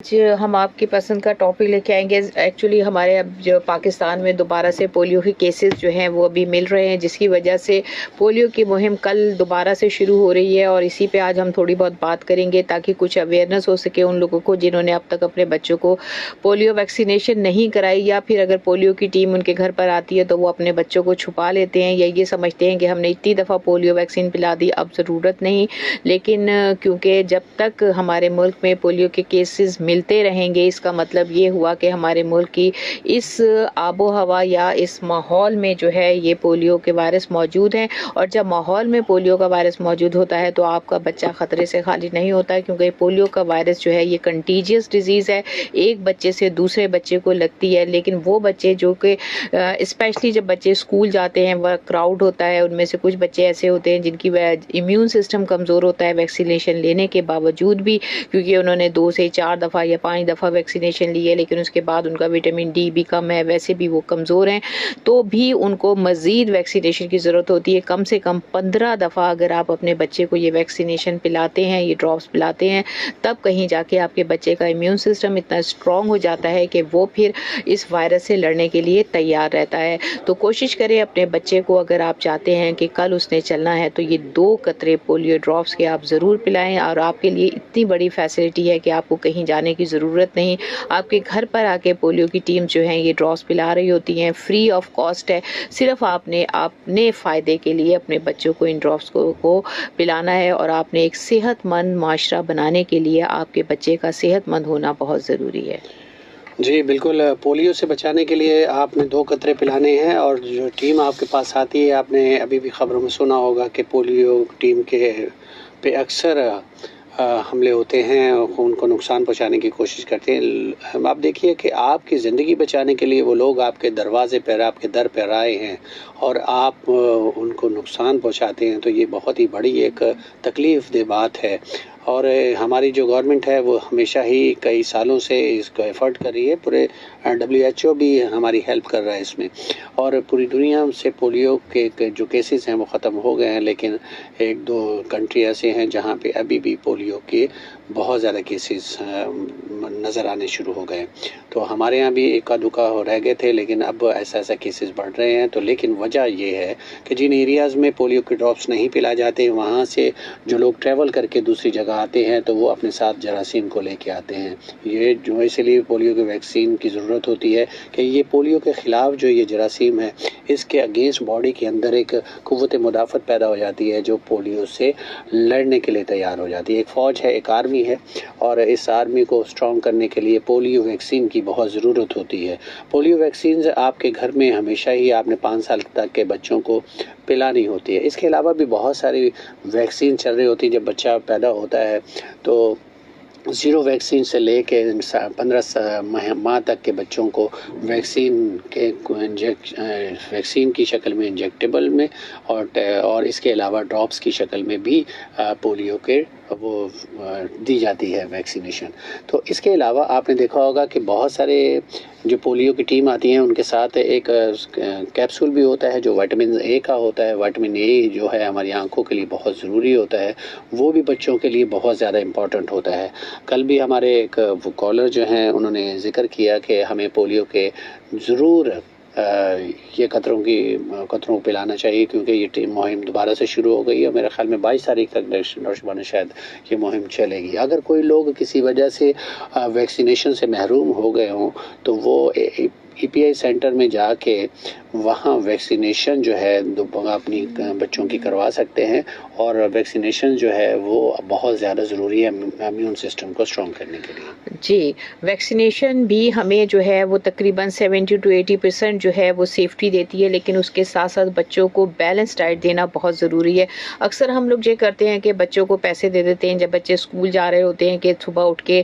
آج ہم آپ کی پسند کا ٹاپک لے کے آئیں گے. ایکچولی ہمارے اب جو پاکستان میں دوبارہ سے پولیو کے کیسز جو ہیں وہ ابھی مل رہے ہیں، جس کی وجہ سے پولیو کی مہم کل دوبارہ سے شروع ہو رہی ہے، اور اسی پہ آج ہم تھوڑی بہت بات کریں گے تاکہ کچھ اویئرنیس ہو سکے ان لوگوں کو جنہوں نے اب تک اپنے بچوں کو پولیو ویکسینیشن نہیں کرائی، یا پھر اگر پولیو کی ٹیم ان کے گھر پر آتی ہے تو وہ اپنے بچوں کو چھپا لیتے ہیں یا یہ سمجھتے ہیں کہ ہم نے اتنی دفعہ پولیو ویکسین پلا دی اب ضرورت نہیں. لیکن کیونکہ جب تک ہمارے ملک میں پولیو کے کیسز ملتے رہیں گے، اس کا مطلب یہ ہوا کہ ہمارے ملک کی اس آب و ہوا یا اس ماحول میں جو ہے یہ پولیو کے وائرس موجود ہیں. اور جب ماحول میں پولیو کا وائرس موجود ہوتا ہے تو آپ کا بچہ خطرے سے خالی نہیں ہوتا ہے، کیونکہ پولیو کا وائرس جو ہے یہ کنٹیجیس ڈیزیز ہے، ایک بچے سے دوسرے بچے کو لگتی ہے. لیکن وہ بچے جو کہ اسپیشلی جب بچے اسکول جاتے ہیں، وہ کراؤڈ ہوتا ہے، ان میں سے کچھ بچے ایسے ہوتے ہیں جن کی امیون سسٹم کمزور ہوتا ہے ویکسینیشن لینے کے باوجود بھی، کیونکہ انہوں نے 2 سے 4 دفعہ یا 5 دفعہ ویکسینیشن لی ہے، لیکن اس کے بعد ان کا وٹامن ڈی بھی کم ہے، ویسے بھی وہ کمزور ہیں، تو بھی ان کو مزید ویکسینیشن کی ضرورت ہوتی ہے. کم سے کم 15 دفعہ اگر آپ اپنے بچے کو یہ ویکسینیشن پلاتے ہیں، یہ ڈراپس پلاتے ہیں، تب کہیں جا کے آپ کے بچے کا امیون سسٹم اتنا اسٹرانگ ہو جاتا ہے کہ وہ پھر اس وائرس سے لڑنے کے لیے تیار رہتا ہے. تو کوشش کریں اپنے بچے کو، اگر آپ چاہتے ہیں کہ کل اس نے چلنا ہے تو یہ 2 قطرے پولیو ڈراپس کے آپ ضرور پلائیں. اور آپ کے لیے اتنی بڑی فیسلٹی ہے کہ آپ کو کہیں جانے کی ضرورت نہیں، آپ کے گھر پر آ کے پولیو کی ٹیم جو ہیں یہ ڈراپس پلا رہی ہوتی ہیں، فری آف کاسٹ ہے. صرف آپ نے اپنے فائدے کے لیے اپنے بچوں کو ان ڈراپس کو پلانا ہے، اور آپ نے ایک صحت مند معاشرہ بنانے کے لیے آپ کے بچے کا صحت مند ہونا بہت ضروری ہے. جی بالکل، پولیو سے بچانے کے لیے آپ نے 2 قطرے پلانے ہیں، اور جو ٹیم آپ کے پاس آتی ہے، آپ نے ابھی بھی خبروں میں سنا ہوگا کہ پولیو ٹیم کے پہ اکثر حملے ہوتے ہیں، ان کو نقصان پہنچانے کی کوشش کرتے ہیں. آپ دیکھیے کہ آپ کی زندگی بچانے کے لیے وہ لوگ آپ کے دروازے پر، آپ کے در پر آئے ہیں، اور آپ ان کو نقصان پہنچاتے ہیں، تو یہ بہت ہی بڑی ایک تکلیف دہ بات ہے. اور ہماری جو گورنمنٹ ہے وہ ہمیشہ ہی کئی سالوں سے اس کو ایفرٹ کر رہی ہے، پورے WHO بھی ہماری ہیلپ کر رہا ہے اس میں، اور پوری دنیا سے پولیو کے جو کیسز ہیں وہ ختم ہو گئے ہیں. لیکن 1-2 کنٹری ایسے ہیں جہاں پہ ابھی بھی پولیو کے بہت زیادہ کیسز نظر آنے شروع ہو گئے. تو ہمارے یہاں بھی اکا دکا رہ گئے تھے، لیکن اب ایسا کیسز بڑھ رہے ہیں. تو لیکن وجہ یہ ہے کہ جن ایریاز میں پولیو کے ڈراپس نہیں پلائے جاتے، وہاں سے جو لوگ ٹریول کر کے دوسری جگہ آتے ہیں تو وہ اپنے ساتھ جراثیم کو لے کے آتے ہیں. یہ جو اسی لیے پولیو کے ویکسین کی ضرورت ہوتی ہے کہ یہ پولیو کے خلاف جو یہ جراثیم ہے، اس کے اگینسٹ باڈی کے اندر ایک قوت مدافعت پیدا ہو جاتی ہے جو پولیو سے لڑنے کے لیے تیار ہو جاتی ہے. ایک فوج ہے، ایک آرمی ہے، اور اس آرمی کو اسٹرانگ کرنے کے لیے پولیو ویکسین کی بہت ضرورت ہوتی ہے. پولیو ویکسینز آپ کے گھر میں ہمیشہ ہی آپ نے 5 سال تک کے بچوں کو پلانی ہوتی ہے. اس کے علاوہ بھی بہت ساری ویکسین چل رہی ہوتی ہے. جب بچہ پیدا ہوتا ہے تو 0 ویکسین سے لے کے 15 ماہ تک کے بچوں کو ویکسین کی شکل میں، انجیکٹیبل میں، اور اس کے علاوہ ڈراپس کی شکل میں بھی پولیو کے وہ دی جاتی ہے ویکسینیشن. تو اس کے علاوہ آپ نے دیکھا ہوگا کہ بہت سارے جو پولیو کی ٹیم آتی ہیں ان کے ساتھ ایک کیپسول بھی ہوتا ہے جو وٹامن اے کا ہوتا ہے. وٹامن اے جو ہے ہماری آنکھوں کے لیے بہت ضروری ہوتا ہے، وہ بھی بچوں کے لیے بہت زیادہ امپورٹنٹ ہوتا ہے. کل بھی ہمارے ایک وہ کالر جو ہیں انہوں نے ذکر کیا کہ ہمیں پولیو کے ضرور یہ قطروں کو پلانا چاہیے، کیونکہ یہ مہم دوبارہ سے شروع ہو گئی ہے. میرے خیال میں 22 تاریخ تک نوشبان شاید یہ مہم چلے گی. اگر کوئی لوگ کسی وجہ سے ویکسینیشن سے محروم ہو گئے ہوں تو وہ EPI سینٹر میں جا کے وہاں ویکسینیشن جو ہے اپنی بچوں کی کروا سکتے ہیں، اور ویکسینیشن جو ہے وہ بہت زیادہ ضروری ہے امیون سسٹم کو اسٹرانگ کرنے کے لیے. جی، ویکسینیشن بھی ہمیں جو ہے وہ تقریباً 70 to 80% جو ہے وہ سیفٹی دیتی ہے، لیکن اس کے ساتھ ساتھ بچوں کو بیلنس ڈائٹ دینا بہت ضروری ہے. اکثر ہم لوگ یہ کرتے ہیں کہ بچوں کو پیسے دے دیتے ہیں جب بچے اسکول جا رہے ہوتے ہیں کہ صبح اٹھ کے،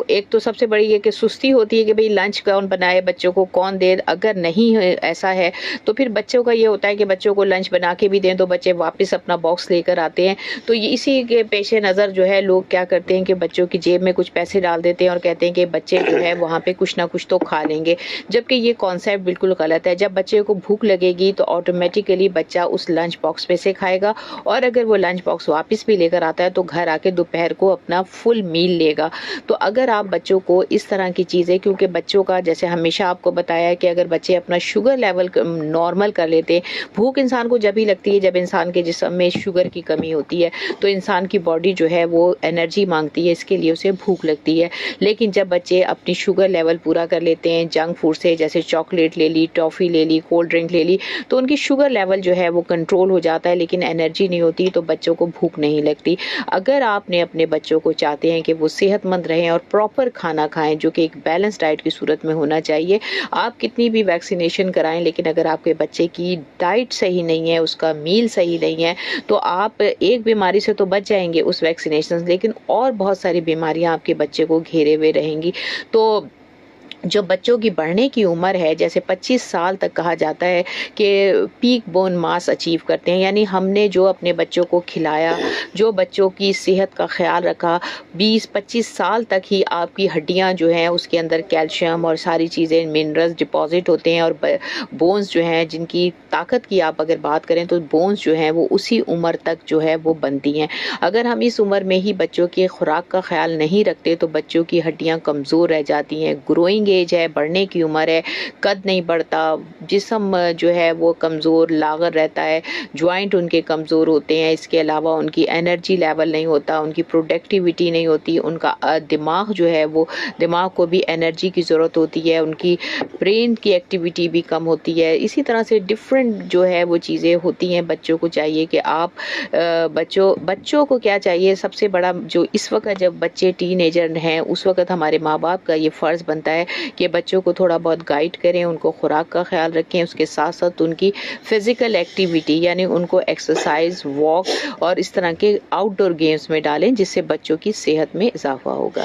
ایک تو سب سے بڑی یہ کہ سستی ہوتی ہے کہ بھئی لنچ کون بنائے، بچوں کو کون دے. اگر نہیں ایسا ہے تو پھر بچوں کا یہ ہوتا ہے کہ بچوں کو لنچ بنا کے بھی دیں تو بچے واپس اپنا باکس لے کر آتے ہیں. تو اسی کے پیش نظر جو ہے لوگ کیا کرتے ہیں کہ بچوں کی جیب میں کچھ پیسے ڈال ڈال دیتے ہیں اور کہتے ہیں کہ بچے جو ہے وہاں پہ کچھ نہ کچھ تو کھا لیں گے، جبکہ یہ کانسیپٹ بالکل غلط ہے۔ جب بچے کو بھوک لگے گی تو آٹومیٹیکلی بچہ اس لنچ باکس میں سے کھائے گا، اور اگر وہ لنچ باکس واپس بھی لے کر آتا ہے تو گھر آ کے دوپہر کو اپنا فل میل لے گا۔ تو اگر آپ بچوں کو اس طرح کی چیزیں، کیونکہ بچوں کا جیسے ہمیشہ آپ کو بتایا ہے کہ اگر بچے اپنا شوگر لیول نارمل کر لیتے ہیں، بھوک انسان کو جب ہی لگتی ہے جب انسان کے جسم میں شوگر کی کمی ہوتی ہے، تو انسان کی باڈی جو ہے وہ انرجی مانگتی ہے، اس کے لیے اسے بھوک لگتی ہے۔ لیکن جب بچے اپنی شوگر لیول پورا کر لیتے ہیں جنک فوڈ سے، جیسے چاکلیٹ لے لی، ٹافی لے لی، کولڈ ڈرنک لے لی، تو ان کی شوگر لیول جو ہے وہ کنٹرول ہو جاتا ہے، لیکن انرجی نہیں ہوتی تو بچوں کو بھوک نہیں لگتی۔ اگر آپ نے اپنے بچوں کو چاہتے ہیں کہ وہ صحت مند رہیں اور پراپر کھانا کھائیں جو کہ ایک بیلنس ڈائٹ کی صورت میں ہونا چاہیے، آپ کتنی بھی ویکسینیشن کرائیں لیکن اگر آپ کے بچے کی ڈائٹ صحیح نہیں ہے، اس کا میل صحیح نہیں ہے، تو آپ ایک بیماری سے تو بچ جائیں گے اس ویکسینیشن، لیکن اور بہت ساری بیماریاں آپ کے بچے کو گھیرے ہوئے رہیں گی۔ تو جو بچوں کی بڑھنے کی عمر ہے، جیسے 25 سال تک کہا جاتا ہے کہ پیک بون ماس اچیو کرتے ہیں، یعنی ہم نے جو اپنے بچوں کو کھلایا، جو بچوں کی صحت کا خیال رکھا، 20-25 سال تک ہی آپ کی ہڈیاں جو ہیں اس کے اندر کیلشیم اور ساری چیزیں منرلز ڈپازٹ ہوتے ہیں، اور بونز جو ہیں جن کی طاقت کی آپ اگر بات کریں تو بونز جو ہیں وہ اسی عمر تک جو ہے وہ بنتی ہیں۔ اگر ہم اس عمر میں ہی بچوں کی خوراک کا خیال نہیں رکھتے تو بچوں کی ہڈیاں کمزور رہ جاتی ہیں، گروئنگ ایج ہے، بڑھنے کی عمر ہے، قد نہیں بڑھتا، جسم جو ہے وہ کمزور لاغر رہتا ہے، جوائنٹ ان کے کمزور ہوتے ہیں، اس کے علاوہ ان کی انرجی لیول نہیں ہوتا، ان کی پروڈکٹیوٹی نہیں ہوتی، ان کا دماغ جو ہے وہ دماغ کو بھی انرجی کی ضرورت ہوتی ہے، ان کی برین کی ایکٹیویٹی بھی کم ہوتی ہے، اسی طرح سے ڈفرینٹ جو ہے وہ چیزیں ہوتی ہیں۔ بچوں کو چاہیے کہ آپ بچوں کو کیا چاہیے، سب سے بڑا جو اس وقت جب بچے ٹین ایجر ہیں اس وقت ہمارے ماں باپ کا یہ فرض بنتا ہے کہ بچوں کو تھوڑا بہت گائیڈ کریں، ان کو خوراک کا خیال رکھیں، اس کے ساتھ ساتھ ان کی فزیکل ایکٹیویٹی یعنی ان کو ایکسرسائز، واک اور اس طرح کے آؤٹ ڈور گیمز میں ڈالیں، جس سے بچوں کی صحت میں اضافہ ہوگا۔